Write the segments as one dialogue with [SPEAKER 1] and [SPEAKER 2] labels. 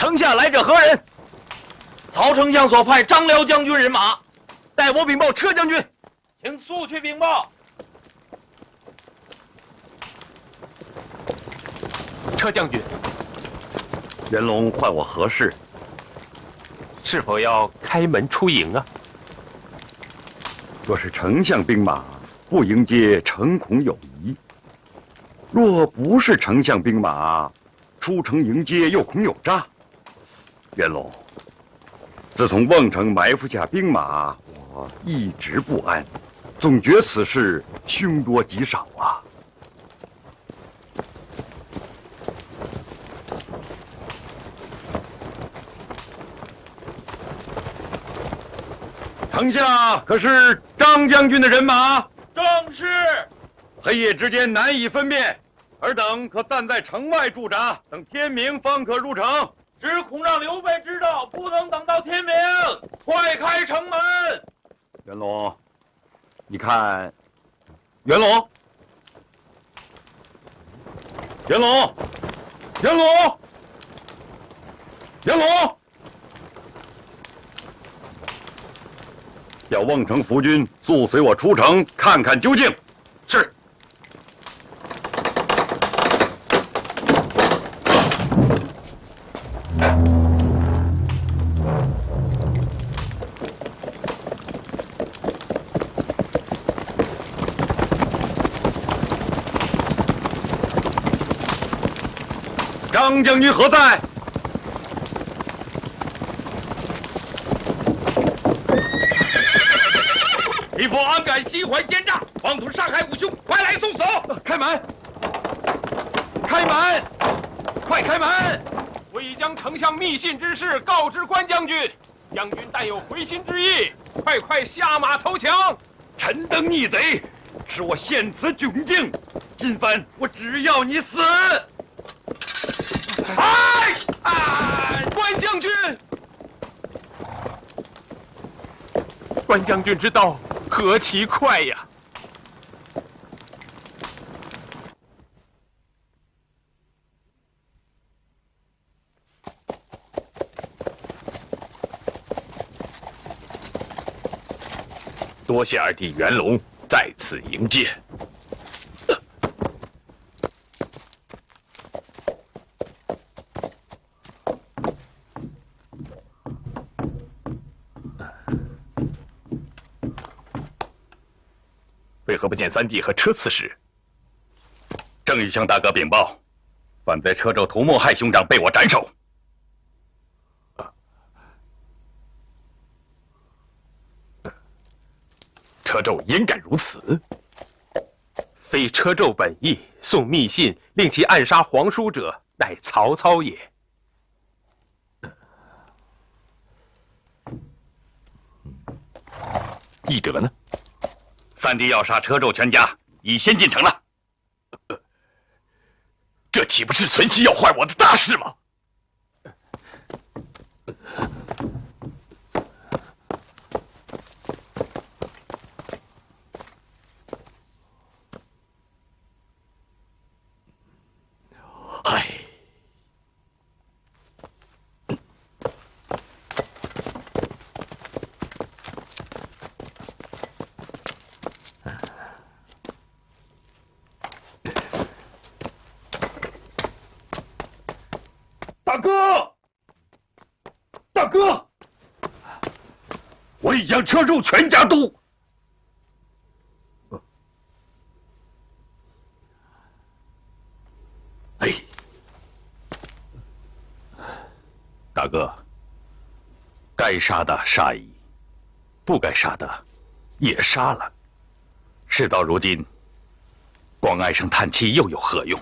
[SPEAKER 1] 丞相来者何人？
[SPEAKER 2] 曹丞相所派张辽将军人马，
[SPEAKER 1] 待我禀报车将军。
[SPEAKER 2] 请速去禀报。
[SPEAKER 1] 车将军，
[SPEAKER 3] 袁龙唤我何事？
[SPEAKER 1] 是否要开门出营啊？
[SPEAKER 3] 若是丞相兵马不迎接，诚恐有疑；若不是丞相兵马出城迎接，又恐有诈。袁龙，自从瓮城埋伏下兵马，我一直不安，总觉此事凶多吉少啊。城下可是张将军的人马？
[SPEAKER 2] 正是。
[SPEAKER 3] 黑夜之间难以分辨，尔等可暂在城外驻扎，等天明方可入城。
[SPEAKER 2] 只恐让刘备知道，不能等到天明。快开城门！
[SPEAKER 3] 袁龙，你看，袁龙，袁龙，袁龙，袁龙，叫瓮城伏军速随我出城，看看究竟。
[SPEAKER 2] 是。
[SPEAKER 3] 张将军何在？
[SPEAKER 2] 匹夫安敢心怀奸诈，妄图杀害五兄，快来送死！
[SPEAKER 3] 开门！开门！快开门！
[SPEAKER 1] 我已将丞相密信之事告知关将军，将军但有回心之意，快下马投降！
[SPEAKER 3] 臣等逆贼，使我陷此窘境，今番我只要你死！
[SPEAKER 1] 关将军，关将军之刀何其快呀！多谢二弟袁龙在此迎接。为何不见三弟和车刺史？
[SPEAKER 3] 正欲向大哥禀报，反在车州涂谋害兄长，被我斩首。
[SPEAKER 1] 车胄焉敢如此？非车胄本意，送密信令其暗杀皇叔者，乃曹操也。翼德呢？
[SPEAKER 3] 三弟要杀车胄全家，已先进城了。
[SPEAKER 1] 这岂不是存心要坏我的大事吗？唉，
[SPEAKER 3] 大哥，大哥，我已将车胄全家都……
[SPEAKER 1] 哎，大哥，该杀的杀矣，不该杀的也杀了。事到如今，光唉声叹气又有何用？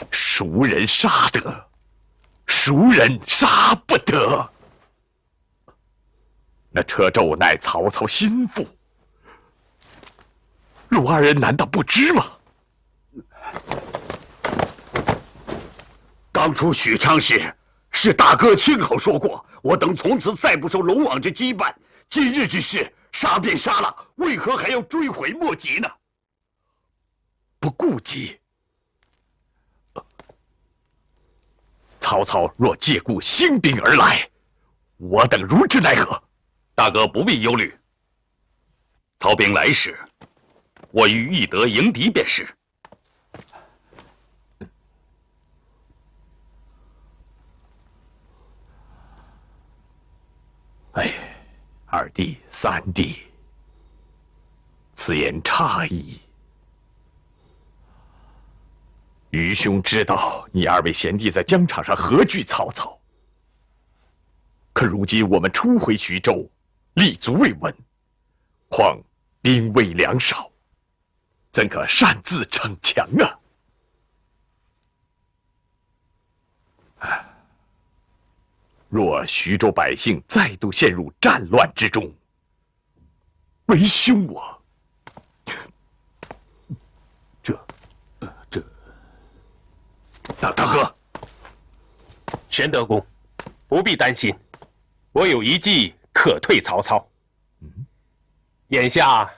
[SPEAKER 1] 孰人杀得，孰人杀不得。那车胄乃曹操心腹，汝二人难道不知吗？
[SPEAKER 4] 当初许昌时，是大哥亲口说过，我等从此再不受龙王之羁绊。今日之事，杀便杀了，为何还要追悔莫及呢？
[SPEAKER 1] 不顾及。
[SPEAKER 5] 曹操若借故兴兵而来，我等如之奈何？
[SPEAKER 1] 大哥不必忧虑，曹兵来时，我于翼德迎敌便是。
[SPEAKER 5] 哎，二弟、三弟，此言差矣。愚兄知道你二位贤弟在疆场上何惧曹操，可如今我们初回徐州，立足未稳，况兵未粮少，怎可擅自逞强啊？若徐州百姓再度陷入战乱之中，为兄我
[SPEAKER 4] 大哥，
[SPEAKER 6] 玄德公，不必担心，我有一计可退曹操。眼下，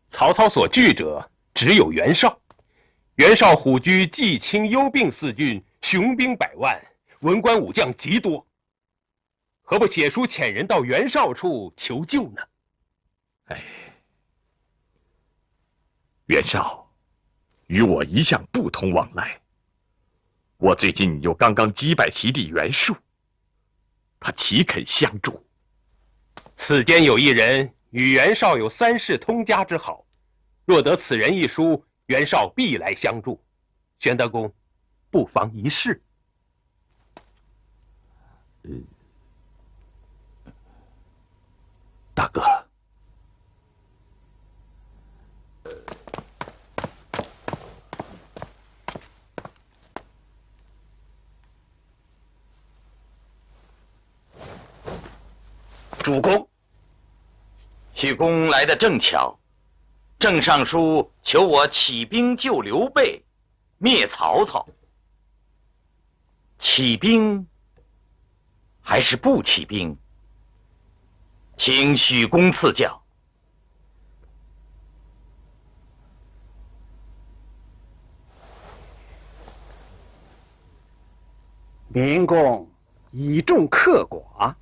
[SPEAKER 6] 曹操所惧者只有袁绍。袁绍虎踞冀青幽并4郡，雄兵100万，文官武将极多。何不写书遣人到袁绍处求救呢？
[SPEAKER 5] 袁绍与我一向不通往来，我最近又刚刚击败其弟袁术，他岂肯相助？
[SPEAKER 6] 此间有一人与袁绍有3世通家之好，若得此人一书，袁绍必来相助。玄德公，不妨一试。
[SPEAKER 1] 大哥，
[SPEAKER 7] 主公，许公来得正巧，郑尚书求我起兵救刘备，灭曹操。起兵还是不起兵？请许公赐教。
[SPEAKER 8] 明公以众克寡，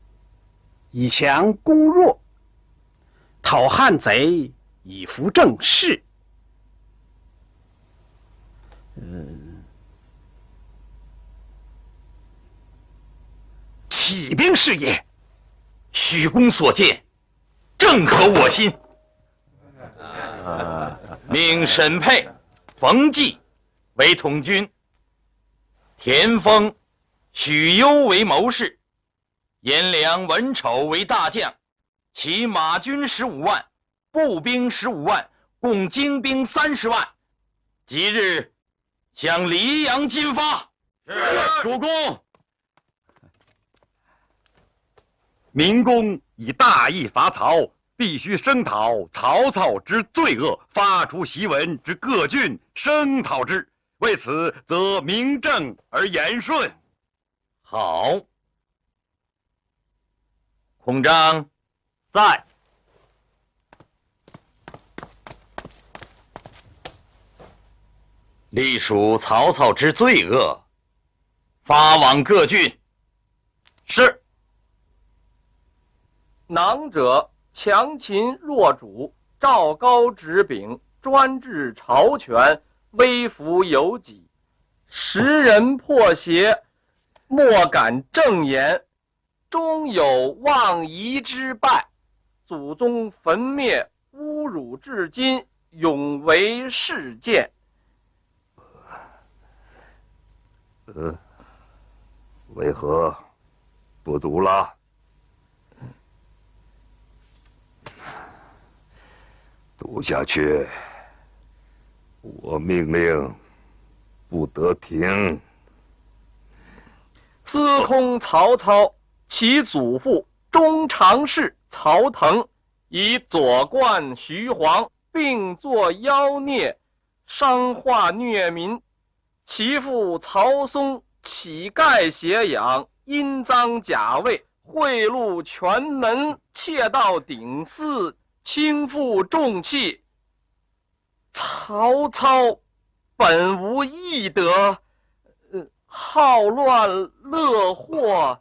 [SPEAKER 8] 以强攻弱，讨汉贼，以扶正室。起兵是也。
[SPEAKER 7] 许公所见，正合我心。命沈佩、冯骥为统军，田丰、许攸为谋士，颜良、文丑为大将，其马军15万，步兵15万，共精兵30万。即日向黎阳进发。
[SPEAKER 3] 是，主公。明公以大义伐曹，必须声讨曹操之罪恶，发出檄文之各郡，声讨之。为此，则名正而言顺。
[SPEAKER 7] 好。孔章
[SPEAKER 2] 在。
[SPEAKER 7] 隶属曹操之罪恶，发往各郡。
[SPEAKER 2] 是。
[SPEAKER 9] 囊者强秦弱主，赵高执柄，专制朝权，微服有己，时人破邪，莫敢正言，终有妄夷之败。祖宗焚灭，侮辱至今，永为事件。
[SPEAKER 4] 为何不读了？读下去，我命令不得停。
[SPEAKER 9] 司空曹操，其祖父中常侍曹腾，以左冠徐晃，并作妖孽，伤化虐民。其父曹嵩，乞丐挟养，阴赃假位，贿赂权门，窃盗顶肆，轻负重器。曹操本无义德，好乱乐祸。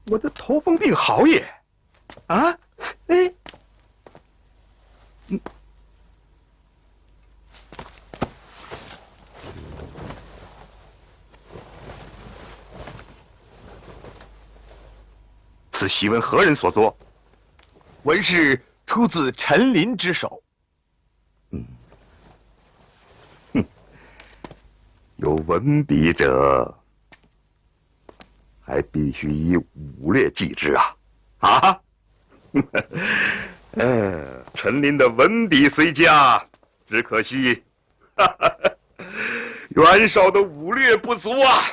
[SPEAKER 8] 我的头风病好也，啊，哎，
[SPEAKER 3] 此檄文何人所作？
[SPEAKER 5] 文是出自陈琳之手。
[SPEAKER 3] 有文笔者，还必须以武略记之啊！啊，陈琳的文笔虽佳，只可惜，袁绍的武略不足啊！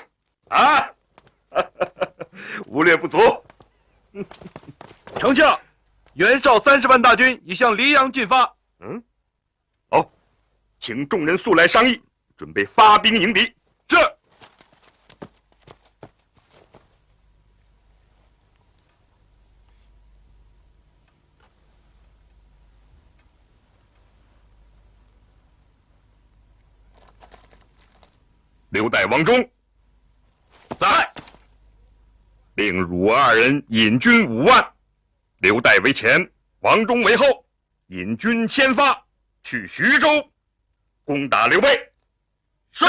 [SPEAKER 3] 啊，武略不足。
[SPEAKER 2] 丞相，袁绍30万大军已向黎阳进发。
[SPEAKER 3] 好，请众人速来商议，准备发兵迎敌。是。刘岱、王忠在，令汝二人引军5万，刘岱为前，王忠为后，引军先发，去徐州，攻打刘备。是。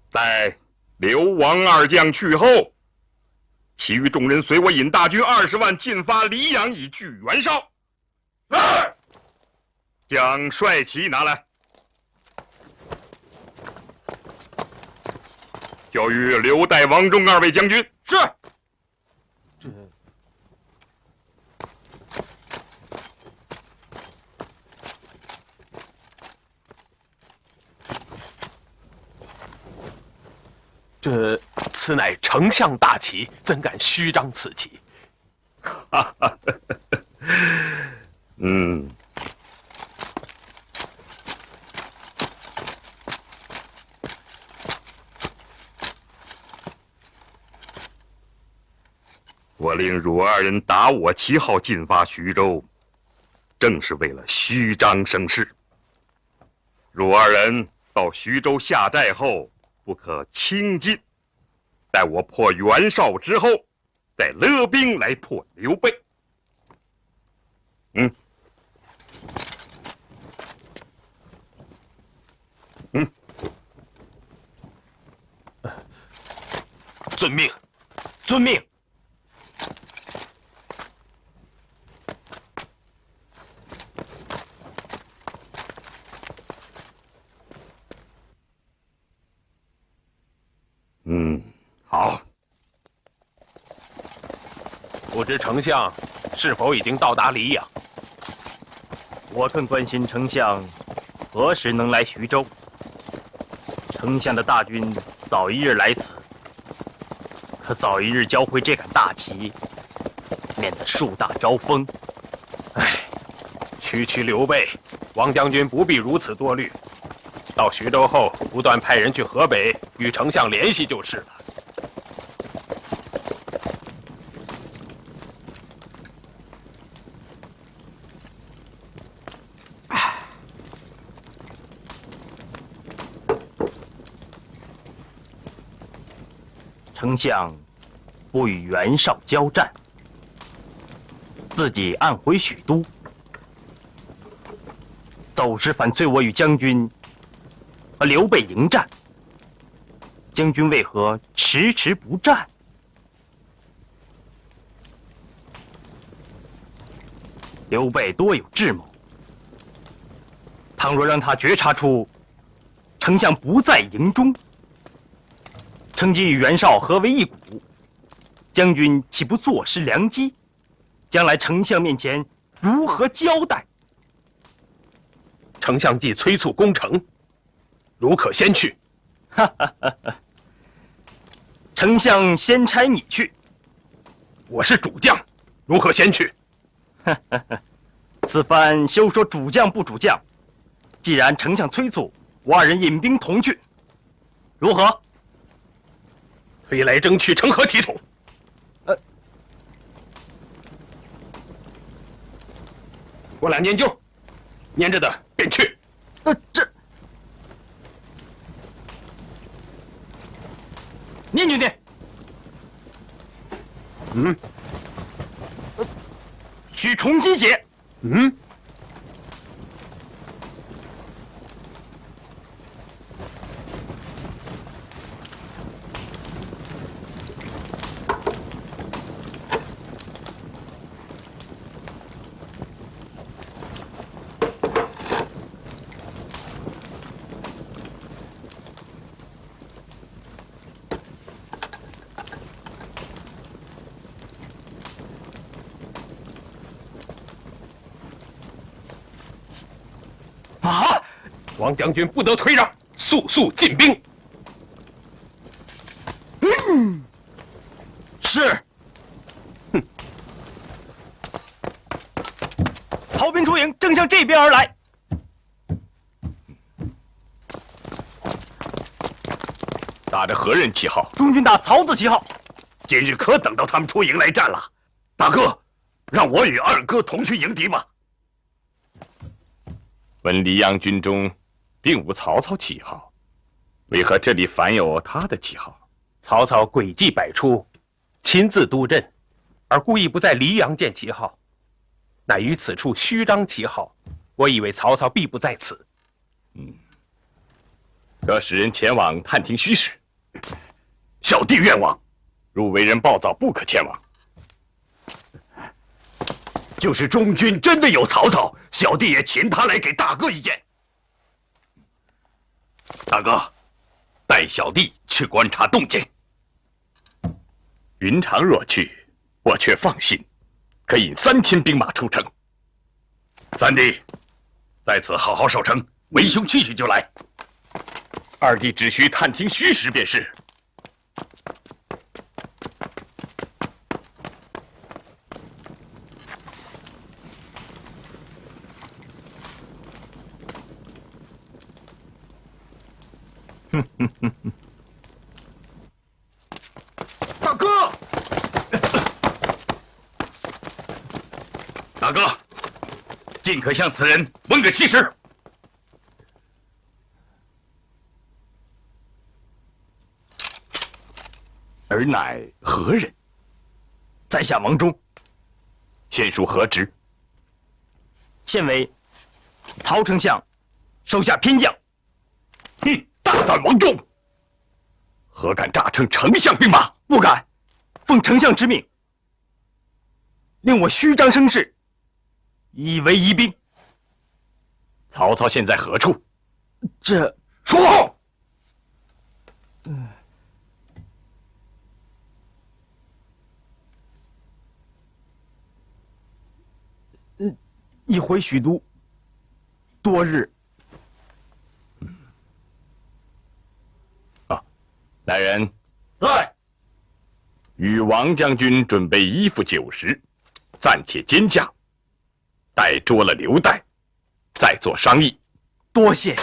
[SPEAKER 3] 待刘王二将去后，其余众人随我引大军20万进发黎阳，以拒袁绍。是。将帅旗拿来，交与刘岱、王忠2位将军。是。
[SPEAKER 6] 此乃丞相大旗，怎敢虚张此旗？
[SPEAKER 3] 我令汝二人打我旗号进发徐州，正是为了虚张声势。汝二人到徐州下寨后，不可轻进，待我破袁绍之后，再勒兵来破刘备。
[SPEAKER 6] 遵命，遵命。
[SPEAKER 3] 好。
[SPEAKER 6] 不知丞相是否已经到达黎阳？
[SPEAKER 9] 我更关心丞相何时能来徐州。丞相的大军早一日来此，可早一日交回这杆大旗，免得树大招风。
[SPEAKER 6] 区刘备，王将军不必如此多虑。到徐州后，不断派人去河北与丞相联系就是了。
[SPEAKER 9] 丞相不与袁绍交战，自己暗回许都，走时反催我与将军和刘备迎战。将军为何迟迟不战？刘备多有智谋，倘若让他觉察出丞相不在营中，趁机与袁绍合为一股，将军岂不坐失良机？将来丞相面前如何交代？
[SPEAKER 6] 丞相既催促攻城，如可先去？
[SPEAKER 9] 丞相先差你去。
[SPEAKER 6] 我是主将，如何先去？
[SPEAKER 9] 此番休说主将不主将，既然丞相催促，我二人引兵同去，如何？
[SPEAKER 6] 推来征去，成何体统？我俩念旧，粘着的便去。
[SPEAKER 9] 念就念。需重新写。
[SPEAKER 6] 王将军不得推让，速速进兵。
[SPEAKER 9] 是。曹兵出营，正向这边而来。
[SPEAKER 5] 打着何人旗号？
[SPEAKER 9] 中军打曹字旗号。
[SPEAKER 4] 今日可等到他们出营来战了。大哥，让我与二哥同去迎敌吧。
[SPEAKER 5] 闻黎阳军中并无曹操旗号，为何这里反有他的旗号？
[SPEAKER 6] 曹操诡计百出，亲自督阵，而故意不在黎阳建旗号，乃于此处虚张旗号。我以为曹操必不在此。
[SPEAKER 5] 可使人前往探听虚实。
[SPEAKER 4] 小弟愿往。
[SPEAKER 5] 若为人暴躁，不可前往。
[SPEAKER 4] 就是中军真的有曹操，小弟也请他来给大哥一见。
[SPEAKER 1] 大哥，带小弟去观察动静。
[SPEAKER 5] 云长若去，我却放心，可引3000兵马出城。
[SPEAKER 1] 三弟，在此好好守城，为兄去就来。
[SPEAKER 5] 二弟只需探听虚实便是。
[SPEAKER 4] 大哥，
[SPEAKER 1] 大哥，尽可向此人问个细实。
[SPEAKER 5] 尔乃何人？
[SPEAKER 9] 在下王忠，
[SPEAKER 5] 现属何职？
[SPEAKER 9] 现为曹丞相手下偏将。
[SPEAKER 5] 大胆王忠，何敢诈称丞相兵马？
[SPEAKER 9] 不敢，奉丞相之命，令我虚张声势，以为疑兵。
[SPEAKER 5] 曹操现在何处？
[SPEAKER 9] 这
[SPEAKER 4] 说。
[SPEAKER 9] 已回许都多日。
[SPEAKER 5] 来人，
[SPEAKER 1] 在。
[SPEAKER 5] 与王将军准备衣服酒食，暂且监驾，待捉了刘岱，再做商议。
[SPEAKER 9] 多谢。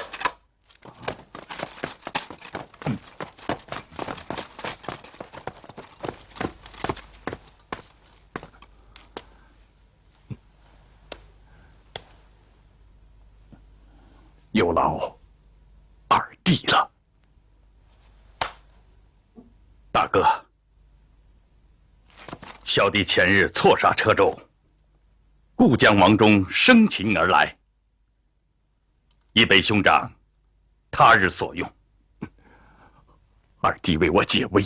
[SPEAKER 5] 有劳二弟了。
[SPEAKER 1] 大哥，小弟前日错杀车周，故将王忠生擒而来，已被兄长他日所用。
[SPEAKER 5] 二弟为我解围，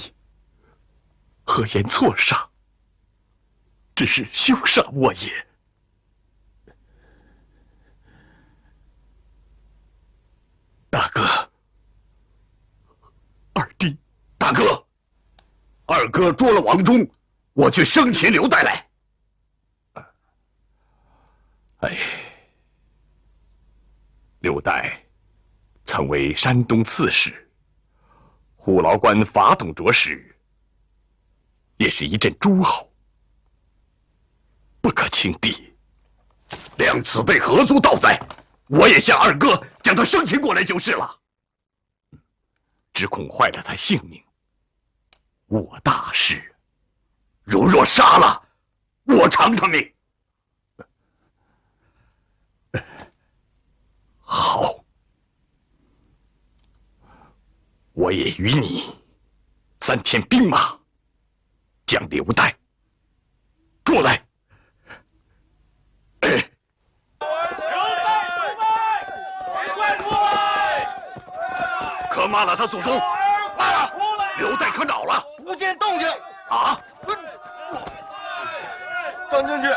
[SPEAKER 5] 何言错杀？只是休杀我也。
[SPEAKER 4] 大哥，
[SPEAKER 5] 二弟，
[SPEAKER 4] 大哥，二哥捉了王忠，我去生擒刘岱来。
[SPEAKER 5] 哎，刘岱曾为山东刺史，虎牢关伐董卓时，也是一阵诸侯，不可轻敌。
[SPEAKER 4] 谅此辈何足道哉？我也向二哥将他生擒过来就是了。
[SPEAKER 5] 只恐坏了他性命，我大事。
[SPEAKER 4] 如若杀了，我偿他命。
[SPEAKER 5] 好，我也与你3000兵马，将刘岱捉来。
[SPEAKER 4] 可骂了他祖宗！刘岱可恼了？
[SPEAKER 9] 不见动静
[SPEAKER 4] 啊！
[SPEAKER 9] 张将军，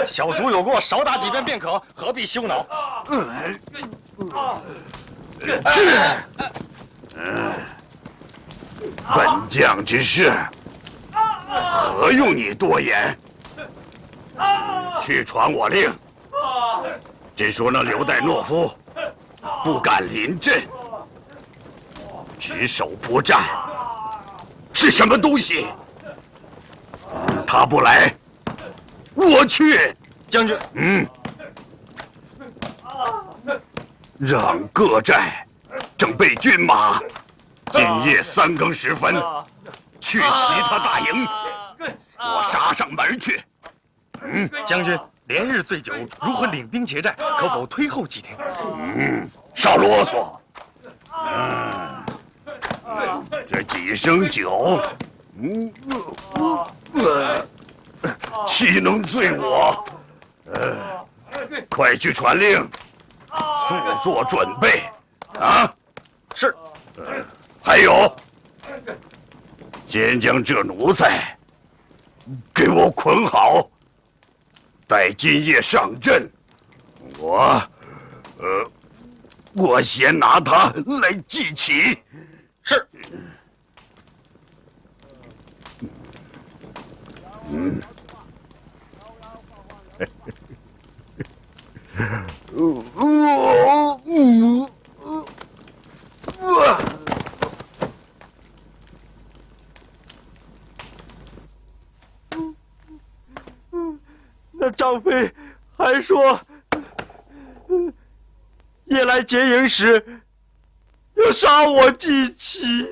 [SPEAKER 9] 小卒有过，少打几鞭便可，何必羞恼？
[SPEAKER 4] 本将之事，何用你多言？去传我令，只说那刘岱懦夫不敢临阵，只手不战，是什么东西？他不来，我去。
[SPEAKER 9] 将军，
[SPEAKER 4] 让各寨正备军马，今夜3更时分去袭他大营，我杀上门去。
[SPEAKER 9] 将军连日醉酒，如何领兵劫寨？可否推后几天？
[SPEAKER 4] 少啰嗦。这几升酒，岂能醉我？快去传令，速做准备。啊，
[SPEAKER 9] 是。
[SPEAKER 4] 还有，先将这奴才给我捆好，待今夜上阵，我先拿他来祭旗。
[SPEAKER 9] 是。那张飞还说，夜来劫营时要杀我祭旗。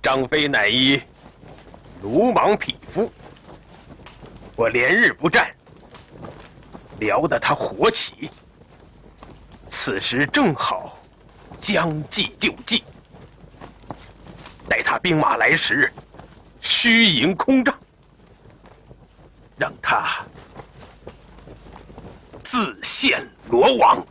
[SPEAKER 6] 张飞乃一鲁莽匹夫，我连日不战，撩得他火起。此时正好将计就计，待他兵马来时，虚营空帐，让他自陷罗网。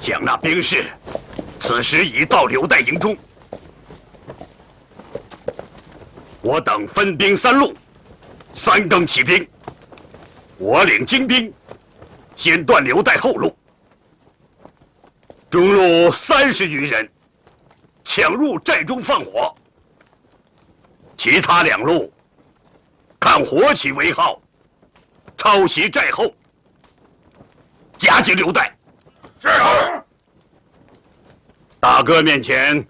[SPEAKER 4] 将那兵士，此时已到刘岱营中。我等分兵3路， 3更起兵，我领精兵，先断刘岱后路。中路30余人抢入寨中放火，其他2路看火起为号，抄袭寨后，夹击刘岱。是。大哥面前，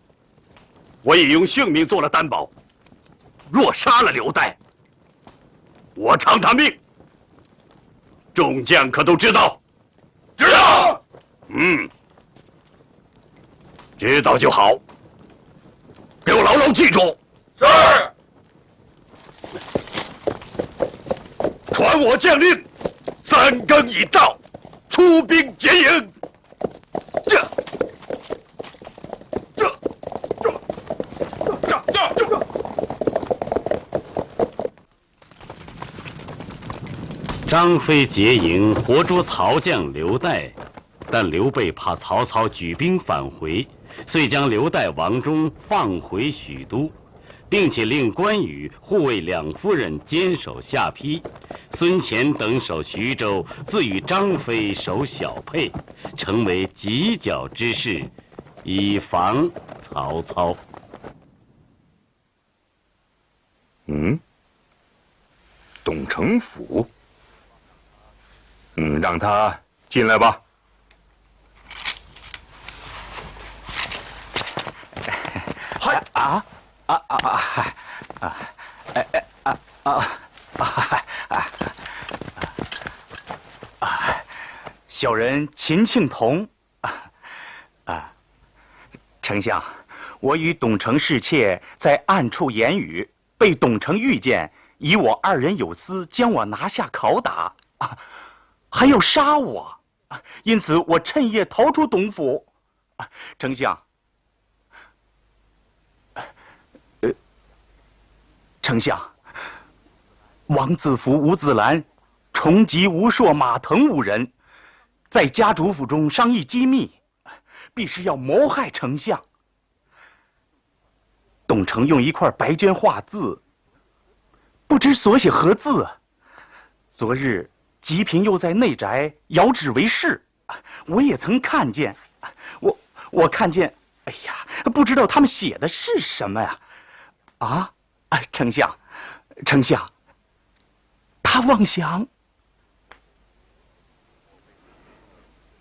[SPEAKER 4] 我已用性命做了担保，若杀了刘岱，我偿他命。众将可都知道？知道。知道就好。给我牢牢记住。是。传我将令，3更已到，出兵劫营。
[SPEAKER 10] 张飞劫营，活捉曹将刘岱，但刘备怕曹操举兵返回，遂将刘岱、王忠放回许都，并且令关羽护卫2夫人坚守下邳，孙乾等守徐州，自与张飞守小沛，成为犄角之势，以防曹操。
[SPEAKER 11] 董承府。让他进来吧。
[SPEAKER 12] 小人秦庆童。丞相，我与董承侍妾在暗处言语，被董承遇见，以我2人有私，将我拿下拷打。还要杀我，因此我趁夜逃出董府。丞相，丞相，王子服、吴子兰、重吉、吴硕、马腾5人，在家主府中商议机密，必是要谋害丞相。董承用一块白绢画字，不知所写何字。昨日吉平又在内宅遥指为是，我也曾看见。我看见，哎呀，不知道他们写的是什么呀？丞相，他妄想。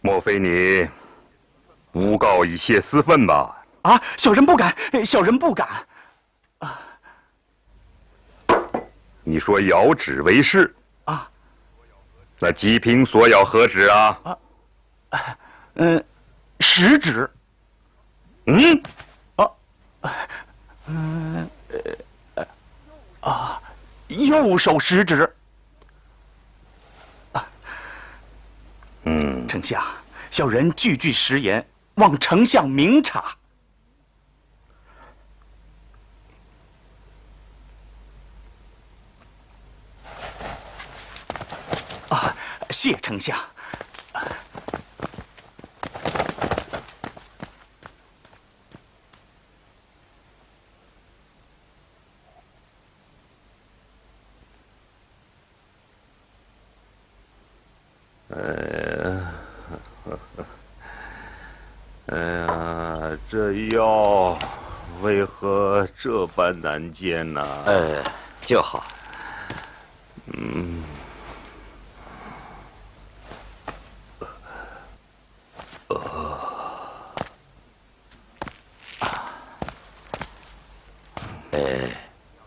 [SPEAKER 11] 莫非你诬告以泄私愤吧？
[SPEAKER 12] 小人不敢，小人不敢。
[SPEAKER 11] 你说遥指为是？那吉平所咬何指啊？
[SPEAKER 12] 食指。右手食指。丞相，小人句句实言，望丞相明察。谢丞相。
[SPEAKER 11] 这药为何这般难煎呢？
[SPEAKER 7] 就好。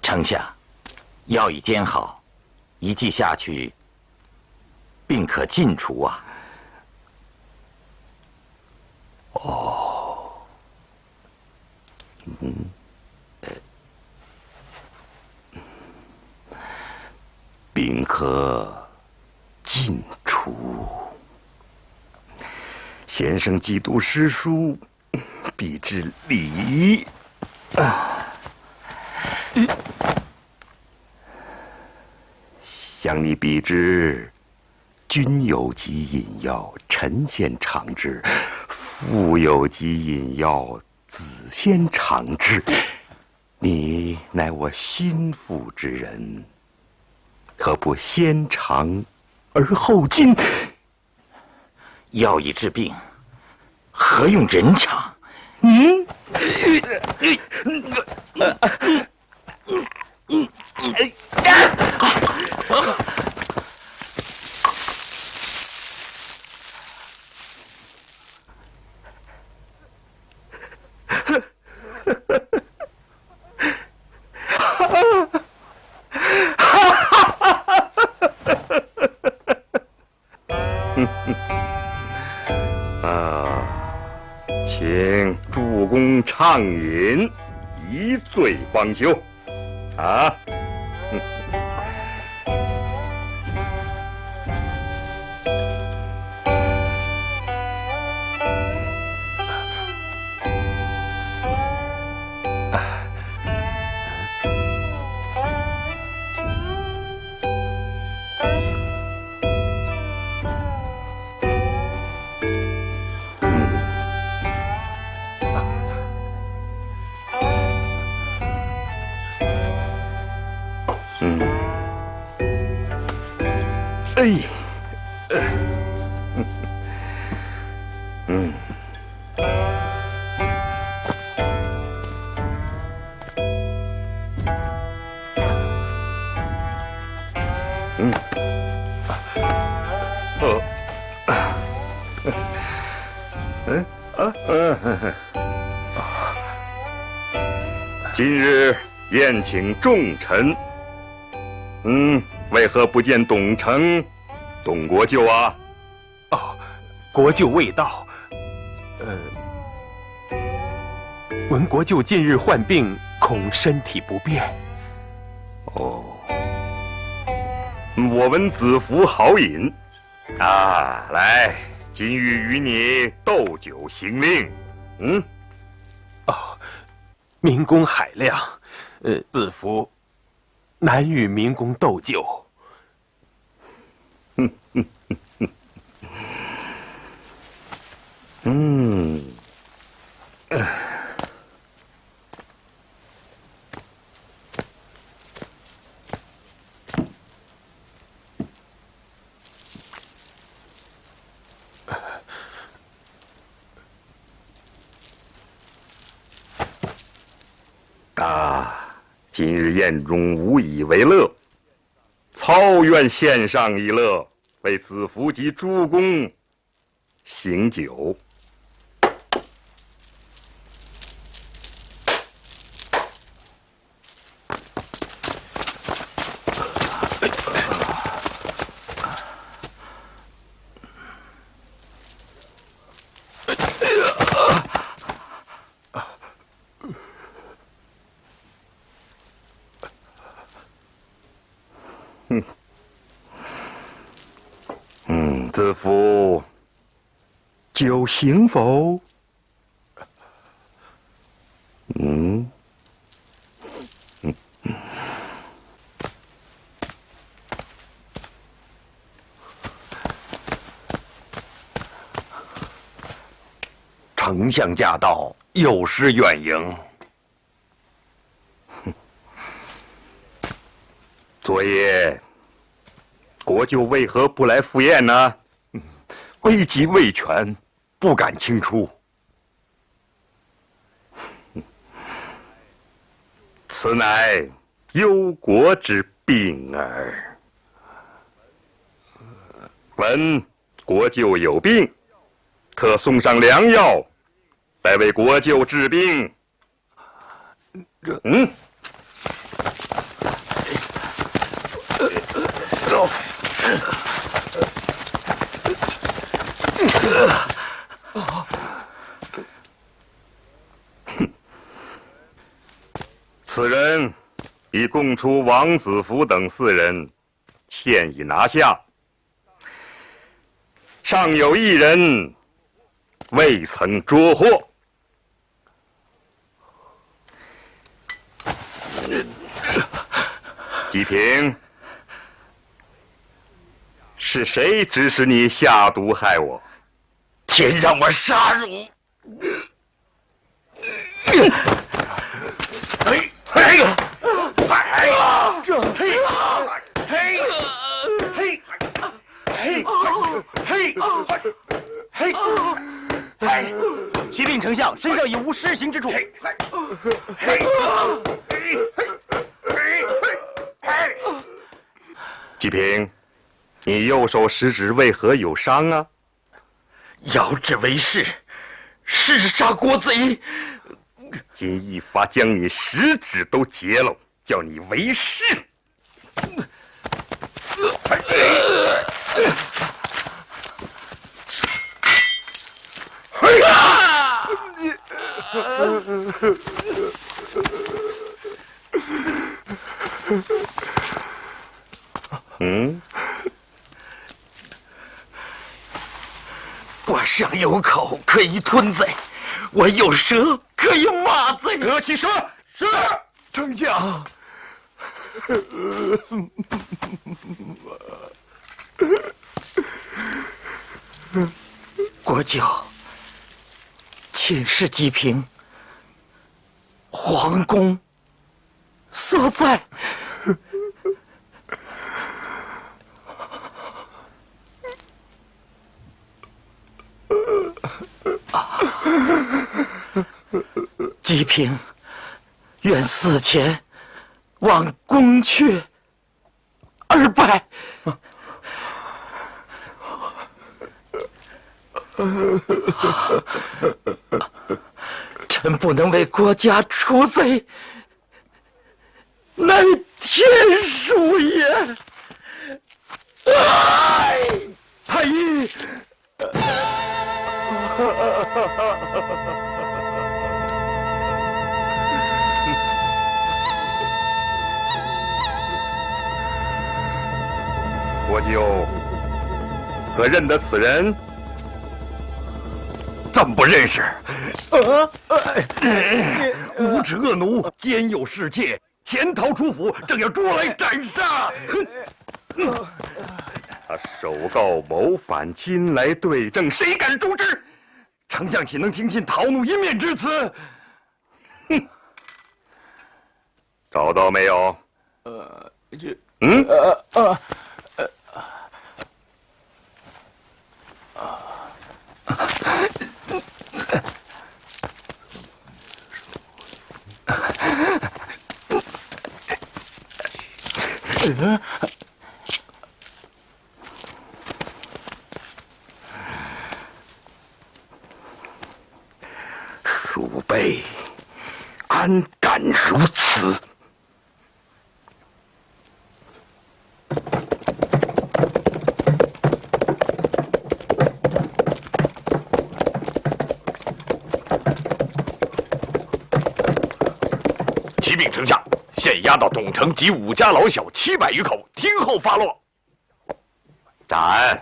[SPEAKER 7] 丞相，药已煎好，一剂下去，病可尽除啊。
[SPEAKER 11] 病可尽除。先生几读诗书，必知礼仪。想你必知，君有疾饮药，臣先尝之；父有疾饮药，子先尝之。你乃我心腹之人，可不先尝而后进？
[SPEAKER 4] 药以治病，何用人尝？
[SPEAKER 11] 请主公畅饮，一醉方休。啊！今日宴请众臣，为何不见董承、董国舅啊？
[SPEAKER 6] 哦，国舅未到。闻国舅近日患病，恐身体不便。
[SPEAKER 11] 哦，我闻子服好饮，啊，来，今欲与你斗酒行令。
[SPEAKER 6] 明公海量，子服难与明公斗酒。
[SPEAKER 11] 今日宴中无以为乐，操愿献上一乐，为子服及诸公行酒。子服，酒行否？丞相驾到，有失远迎。昨夜，国舅为何不来赴宴呢？危急未全，不敢轻出。此乃忧国之病耳。闻国舅有病，特送上良药，来为国舅治病。走。此人已供出王子服等4人，现已拿下，尚有1人未曾捉获。吉平，是谁指使你下毒害我？
[SPEAKER 4] 天让我杀汝！
[SPEAKER 9] 丞相身上已无施行之处。
[SPEAKER 11] 季平，你右手食指为何有伤啊？
[SPEAKER 4] 遥指为誓，誓杀国贼。
[SPEAKER 11] 今一发将你食指都截了，叫你为誓。
[SPEAKER 4] 我上有口可以吞贼，我有舌可以骂贼。
[SPEAKER 5] 得其舌。
[SPEAKER 4] 是，丞相。国舅，请示季平，皇宫所在。季平愿死前望宫阙而拜。臣不能为国家除贼，乃天数也。太医。
[SPEAKER 11] 国舅可认得此人？
[SPEAKER 3] 怎么不认识？无耻恶奴，奸诱侍妾，潜逃出府，正要捉来斩杀。
[SPEAKER 11] 他手告谋反，今来对证，谁敢诛之？
[SPEAKER 3] 丞相岂能听信逃怒一面之词？
[SPEAKER 11] 哼！找到没有？
[SPEAKER 4] 鼠辈安敢如此？
[SPEAKER 5] 启禀丞相，现押到董城及5家老小700余口，听候发落。
[SPEAKER 11] 斩！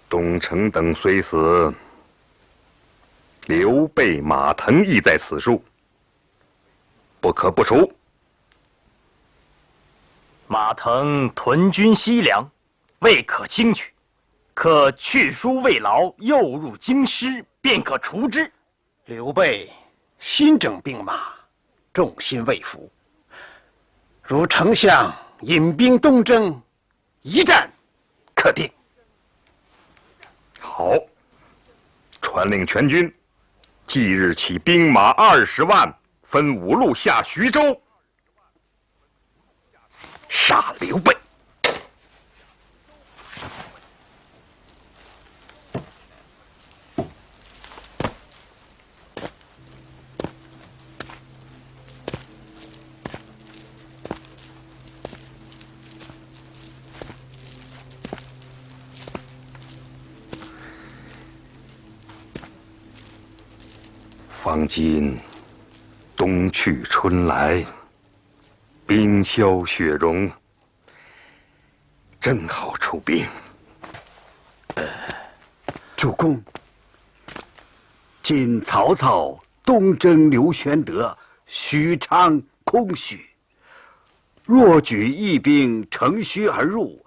[SPEAKER 11] 董承等虽死，刘备、马腾亦在此处，不可不除。
[SPEAKER 9] 马腾屯军西凉，未可轻取，可去书慰劳，诱入京师，便可除之。
[SPEAKER 8] 刘备新整兵马，众心未服。如丞相引兵东征，一战可定。
[SPEAKER 11] 好，传令全军，即日起兵马20万，分5路下徐州，
[SPEAKER 4] 杀刘备。
[SPEAKER 11] 方今冬去春来，冰消雪融，正好出兵。
[SPEAKER 8] 主公，今曹操东征刘玄德、许昌、空虚，若举义兵乘虚而入，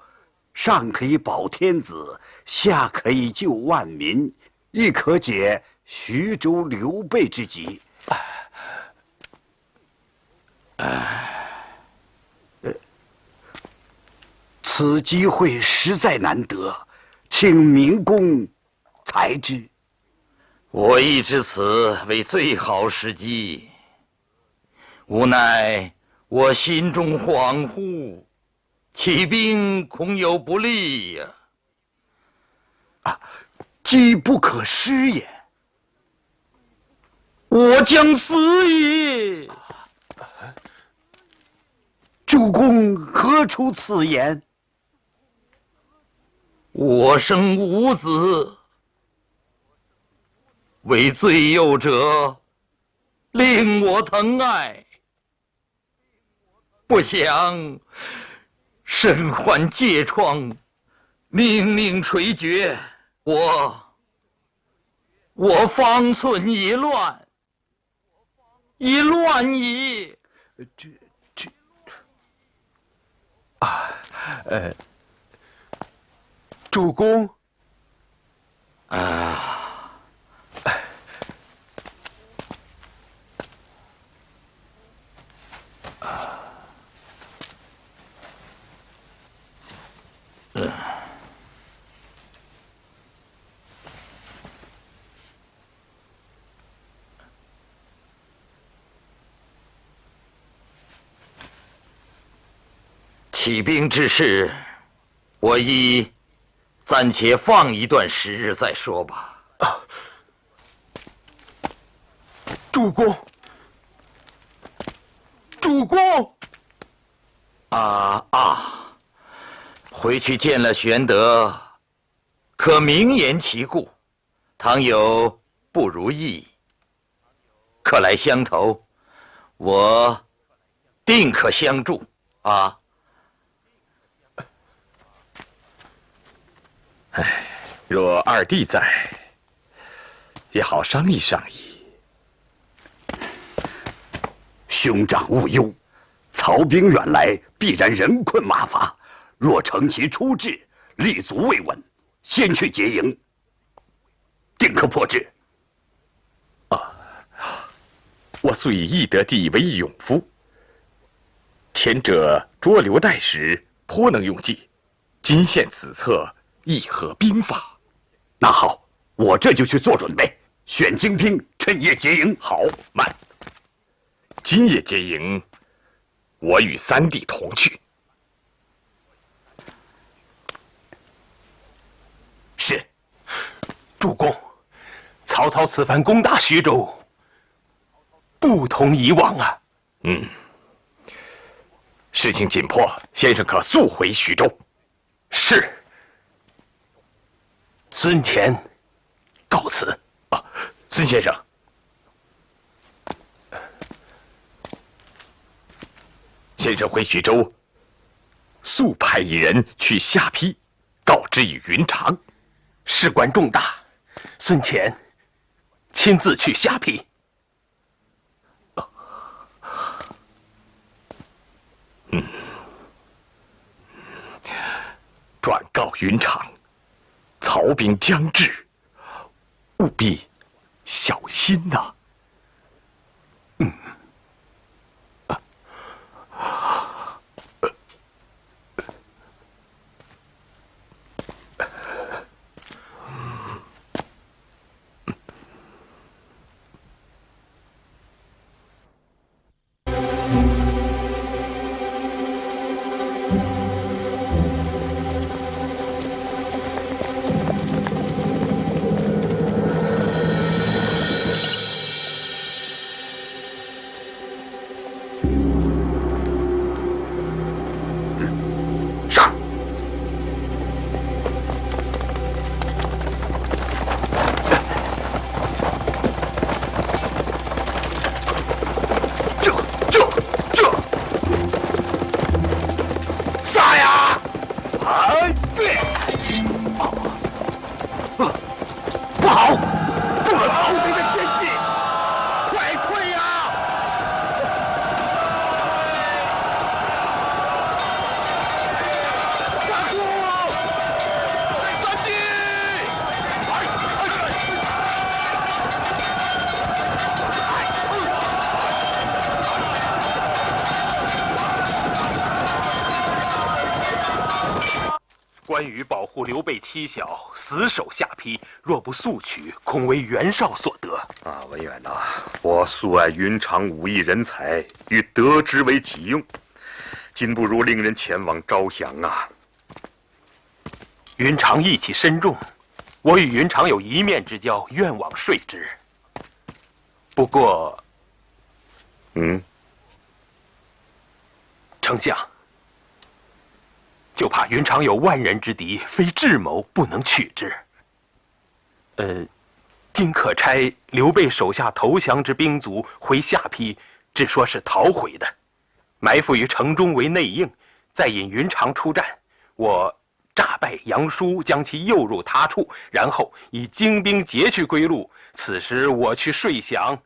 [SPEAKER 8] 上可以保天子，下可以救万民，亦可解徐州刘备之急。此机会实在难得，请明公裁之。
[SPEAKER 7] 我亦知此为最好时机，无奈我心中恍惚，起兵恐有不利呀。
[SPEAKER 8] 机不可失也。
[SPEAKER 7] 我将死矣！
[SPEAKER 8] 主公何出此言？
[SPEAKER 7] 我生无子，为罪幼者，令我疼爱。不想身患疥疮，命命垂绝，我方寸已乱，已乱矣。
[SPEAKER 8] 主公，
[SPEAKER 7] 起兵之事，我亦暂且放一段时日再说吧。
[SPEAKER 8] 主公，主公！
[SPEAKER 7] 回去见了玄德，可明言其故，倘有不如意，可来相投，我定可相助啊！
[SPEAKER 5] 若二弟在，也好商议商议。
[SPEAKER 8] 兄长勿忧，曹兵远来，必然人困马乏。若乘其出至，立足未稳，先去结营，定可破之。
[SPEAKER 5] 我素以翼德帝为勇夫，前者捉刘岱时颇能用计，今现此策，亦合兵法。
[SPEAKER 8] 那好，我这就去做准备，选精兵，趁夜结营。
[SPEAKER 5] 好，慢。今夜结营，我与三弟同去。
[SPEAKER 8] 是。
[SPEAKER 6] 主公，曹操此番攻打徐州，不同以往啊。
[SPEAKER 5] 事情紧迫，先生可速回徐州。
[SPEAKER 6] 是。孙乾，告辞。
[SPEAKER 5] 孙先生，先生回徐州，速派一人去下邳，告知以云长。
[SPEAKER 6] 事关重大，孙乾亲自去下邳。
[SPEAKER 5] 转告云长，曹兵将至，务必小心呐。
[SPEAKER 8] 不好，中了曹贼的奸计，快退呀！大哥，三弟！
[SPEAKER 6] 关羽保护刘备妻小，死守下邳，若不速取，恐为袁绍所得。
[SPEAKER 11] 啊，文远呐，我素爱云长武艺人才，欲得之为己用，今不如令人前往招降啊。
[SPEAKER 6] 云长义气深重，我与云长有一面之交，愿往说之。不过，丞相，就怕云长有万人之敌，非智谋不能取之。今可差刘备手下投降之兵卒回下邳，只说是逃回的，埋伏于城中为内应，再引云长出战。我诈败杨叔，将其诱入他处，然后以精兵劫去归路。此时我去说降，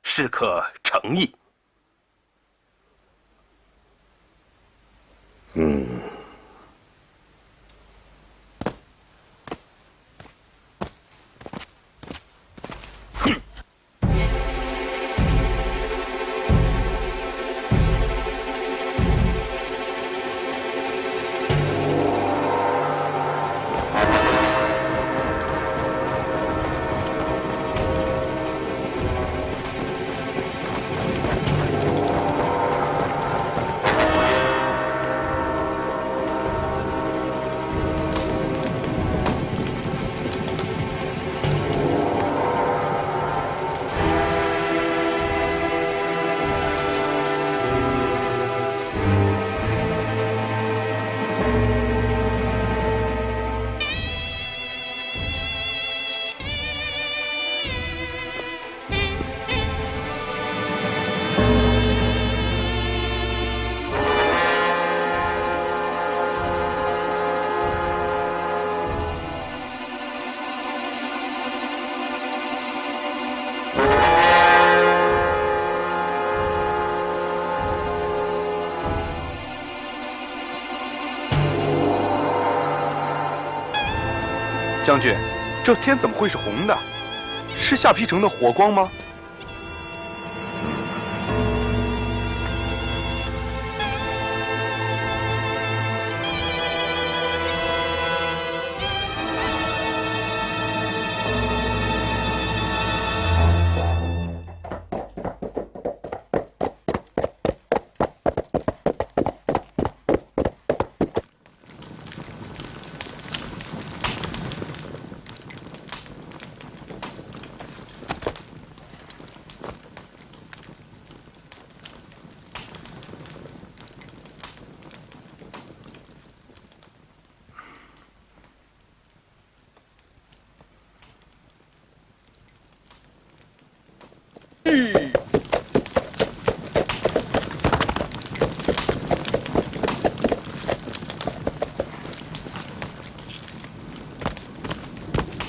[SPEAKER 6] 是可成议。
[SPEAKER 12] 将军，这天怎么会是红的？是下邳城的火光吗？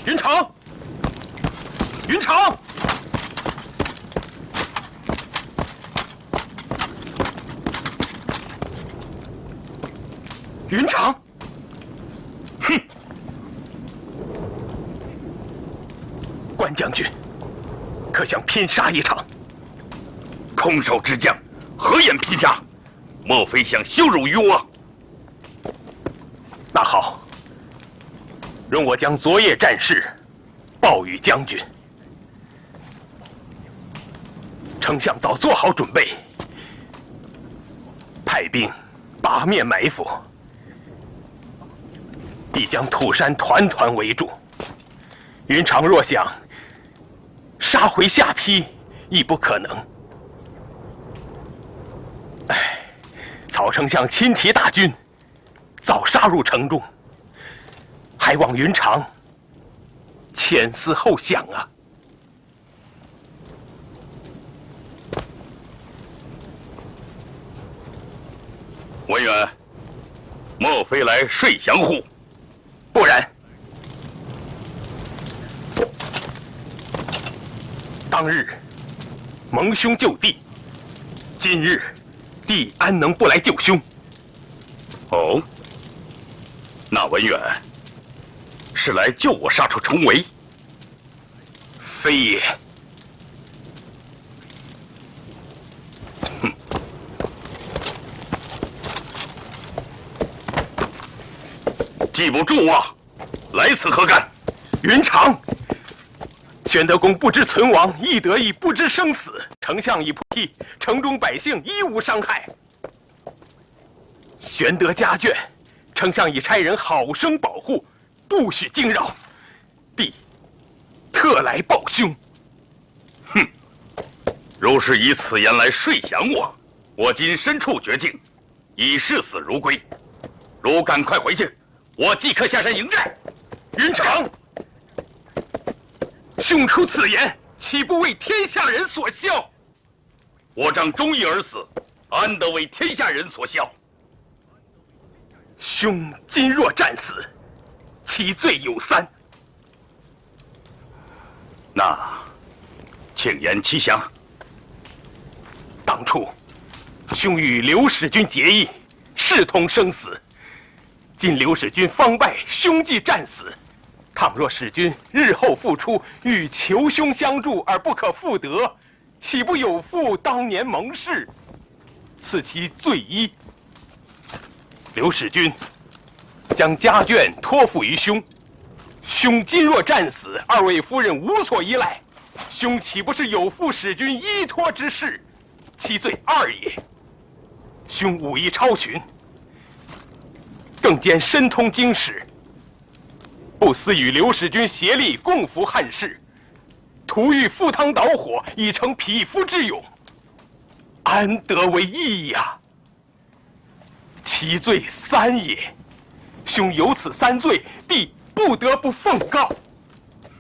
[SPEAKER 6] 云长，云长，云长，哼！关将军，可想拼杀一场？
[SPEAKER 1] 空手之将，何言拼杀？莫非想羞辱于我？
[SPEAKER 6] 那好，容我将昨夜战事报与将军。丞相早做好准备，派兵八面埋伏，必将土山团团围住。云长若想杀回下邳，亦不可能。曹丞相亲提大军，早杀入城中，还望云长前思后想啊！
[SPEAKER 1] 文远，莫非来说降乎？
[SPEAKER 6] 不然，当日蒙兄救弟，今日弟安能不来救兄？
[SPEAKER 1] 哦，那文远是来救我杀出重围？
[SPEAKER 6] 非也。
[SPEAKER 1] 记不住啊！来此何干？
[SPEAKER 6] 云长，玄德公不知存亡，亦得意不知生死。丞相已破例，城中百姓一无伤害。玄德家眷，丞相已差人好生保护，不许惊扰。弟特来报兄。
[SPEAKER 1] 哼！如是以此言来说降我，我今身处绝境，已视死如归。汝赶快回去，我即刻下山迎战。
[SPEAKER 6] 云长，兄出此言，岂不为天下人所笑？
[SPEAKER 1] 我仗忠义而死，安得为天下人所笑？
[SPEAKER 6] 兄今若战死，其罪有三。
[SPEAKER 1] 那，请言其详。
[SPEAKER 6] 当初，兄与刘使君结义，视同生死。今刘使君方败，兄既战死，倘若使君日后复出，欲求兄相助而不可复得，岂不有负当年盟誓？此其罪一。刘使君将家眷托付于兄，兄今若战死，二位夫人无所依赖，兄岂不是有负使君依托之事？其罪二也。兄武艺超群，更兼深通经史，不思与刘使君协力共扶汉室，徒欲赴汤蹈火，以成匹夫之勇，安得为义呀？其罪三也。兄有此三罪，弟不得不奉告。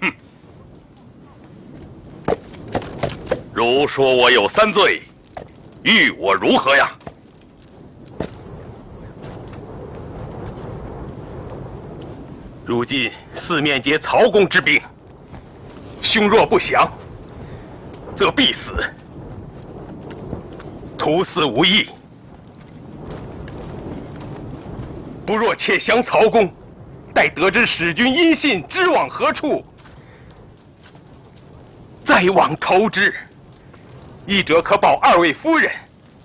[SPEAKER 1] 哼！如说我有三罪，欲我如何呀？
[SPEAKER 6] 如今四面皆曹公之兵，兄若不降，则必死。徒死无益，不若且降曹公，待得知使君音信，知往何处，再往投之。一者可保二位夫人，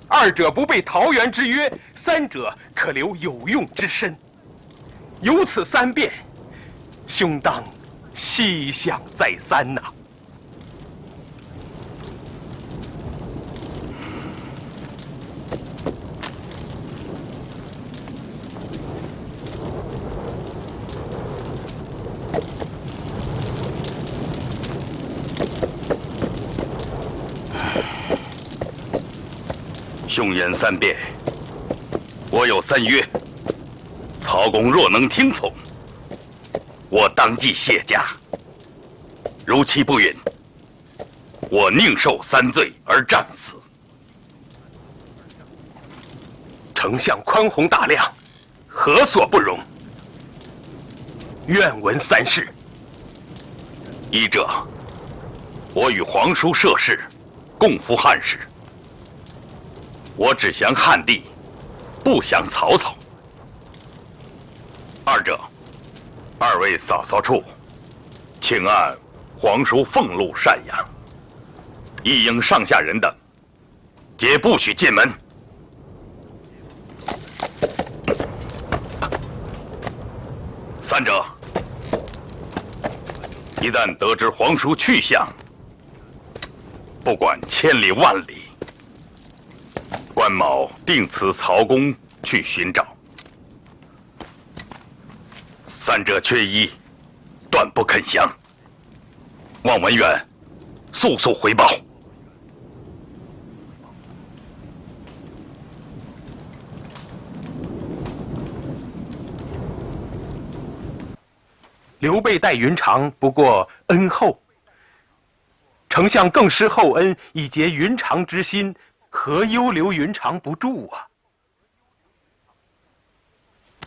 [SPEAKER 6] 二者不背桃园之约，三者可留有用之身。有此三变，兄当细想再三呐。
[SPEAKER 1] 兄言三变，我有三约。曹公若能听从，我当即卸甲；如其不允，我宁受三罪而战死。
[SPEAKER 6] 丞相宽宏大量，何所不容？愿闻三事。
[SPEAKER 1] 一者，我与皇叔涉世，共扶汉室。我只降汉帝，不降曹操。二者，二位嫂嫂处，请按皇叔俸禄赡养，一应上下人等，皆不许进门。三者，一旦得知皇叔去向，不管千里万里，关某定辞曹公去寻找。三者缺一，断不肯降。望文远速速回报。
[SPEAKER 6] 刘备待云长不过恩厚，丞相更施厚恩以结云长之心，何忧留云长不住啊？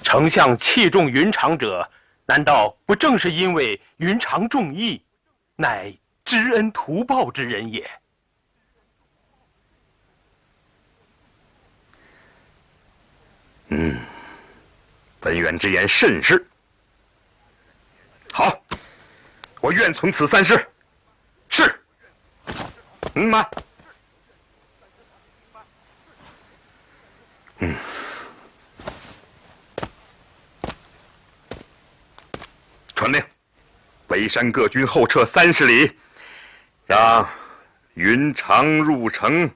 [SPEAKER 6] 丞相器重云长者，难道不正是因为云长重义，乃知恩图报之人也。
[SPEAKER 11] 文远之言甚是。好，我愿从此三事。是。慢。传令，围山各军后撤30里，让云长入城，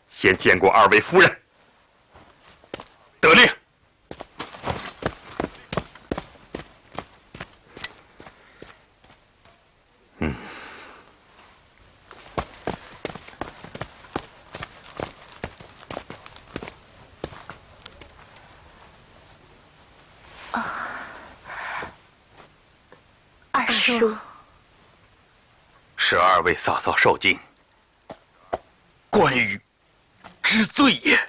[SPEAKER 11] 先见过2位夫人。
[SPEAKER 1] 得令。
[SPEAKER 13] 二叔
[SPEAKER 1] 12位嫂嫂受惊，关羽之罪也。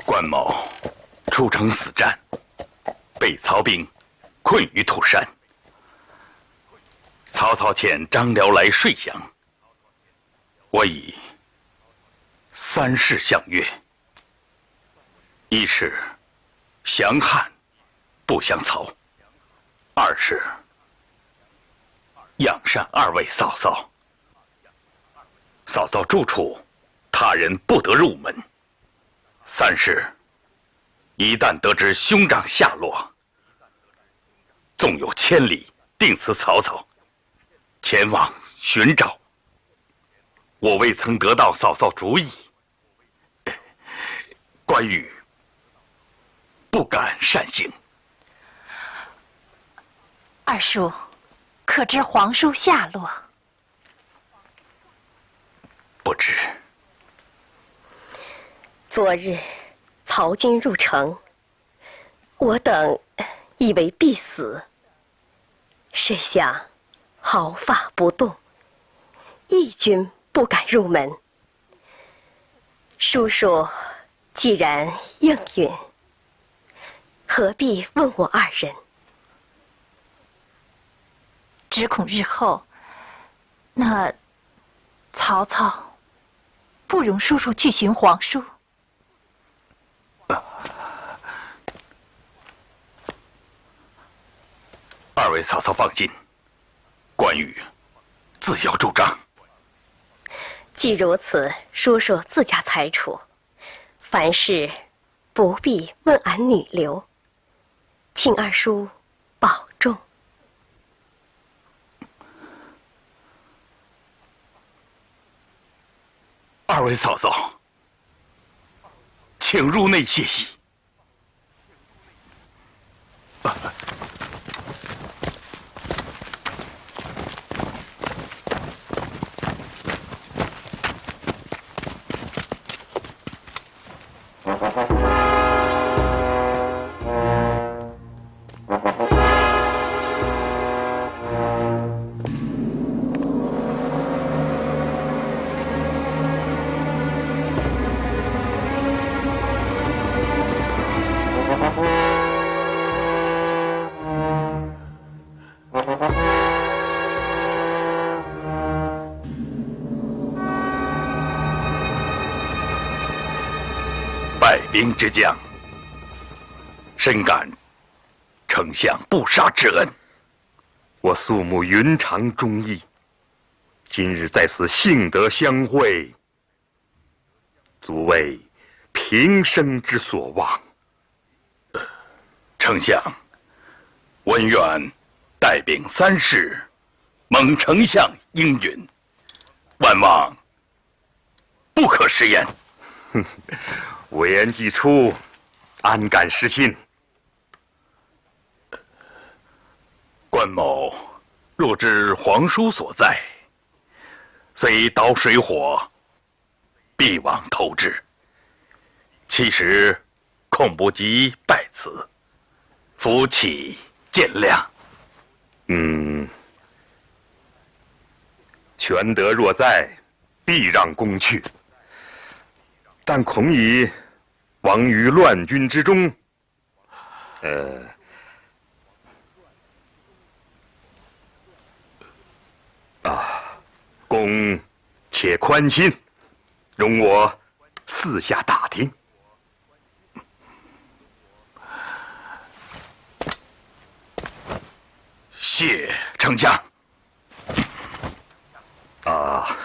[SPEAKER 1] 关某出城死战，被曹兵困于土山。曹操遣张辽来说降，我以3事相约：一是降汉，不降曹；二是养善2位嫂嫂。嫂嫂住处，他人不得入门。3是一旦得知兄长下落，纵有千里，定辞曹操，前往寻找。我未曾得到嫂嫂主意，关羽不敢擅行。
[SPEAKER 13] 二叔，可知皇叔下落？
[SPEAKER 1] 不知。
[SPEAKER 14] 昨日曹军入城，我等以为必死，谁想毫发不动，一军不敢入门。叔叔既然应允，何必问我2人？
[SPEAKER 13] 只恐日后，那曹操不容叔叔去寻皇叔。
[SPEAKER 1] 2位嫂嫂放心，关羽自有主张。
[SPEAKER 14] 既如此，叔叔自家裁处，凡事不必问俺女流，请二叔保重。
[SPEAKER 1] 2位嫂嫂，请入内歇息。败兵之将，深感丞相不杀之恩。
[SPEAKER 11] 我肃穆云长忠义，今日在此幸得相会，足为平生之所望。
[SPEAKER 1] 丞相，文远带兵3事，蒙丞相应允，万望不可食言。
[SPEAKER 11] 委言既出，安敢失信？
[SPEAKER 1] 关某若知皇叔所在，虽刀水火，必往投之。其实恐不及拜辞，夫乞见谅。
[SPEAKER 11] 全德若在，必让公去。但恐已亡于乱军之中，公且宽心，容我四下打听。
[SPEAKER 1] 谢丞相。
[SPEAKER 11] 啊。